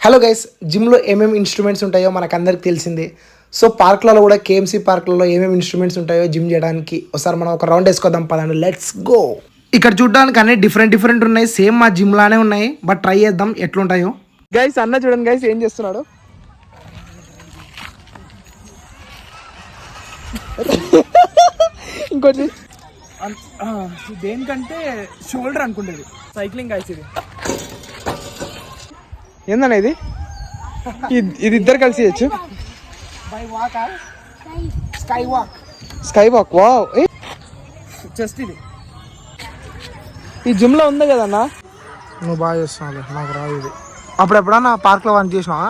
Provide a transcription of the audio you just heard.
Hello guys, జిమ్లో ఏమేమి instruments ఉంటాయో మనకు అందరికి తెలిసిందే. సో పార్క్లలో కూడా కేఎంసీ పార్క్లలో ఏమేమి ఇన్స్ట్రుమెంట్స్ ఉంటాయో జిమ్ చేయడానికి ఒకసారి మనం ఒక రౌండ్ వేసుకోదాం పదండి. Let's go. ఇక్కడ చూడడానికి అన్ని డిఫరెంట్ ఉన్నాయి. సేమ్ మా జిమ్ లానే ఉన్నాయి. బట్ ట్రై చేద్దాం ఎట్లుంటాయో. గైస్ అన్న చూడండి గైస్ ఏం చేస్తున్నాడు. ఇంకోటి దేనికంటే షోల్డర్ అనుకుంటుంది. సైక్లింగ్ గైస్ ఇది ఏందన్న ఇది ఇది ఇద్దరు కలిసి చేయొచ్చు. Sky walk wow. జస్ట్ ఇది ఈ జిమ్ లో ఉంది కదన్నా. నువ్వు బాగా చేస్తున్నావు, నాకు రాదు ఇది. అప్పుడు ఎప్పుడన్నా పార్క్ లో వన్ చేసినావా?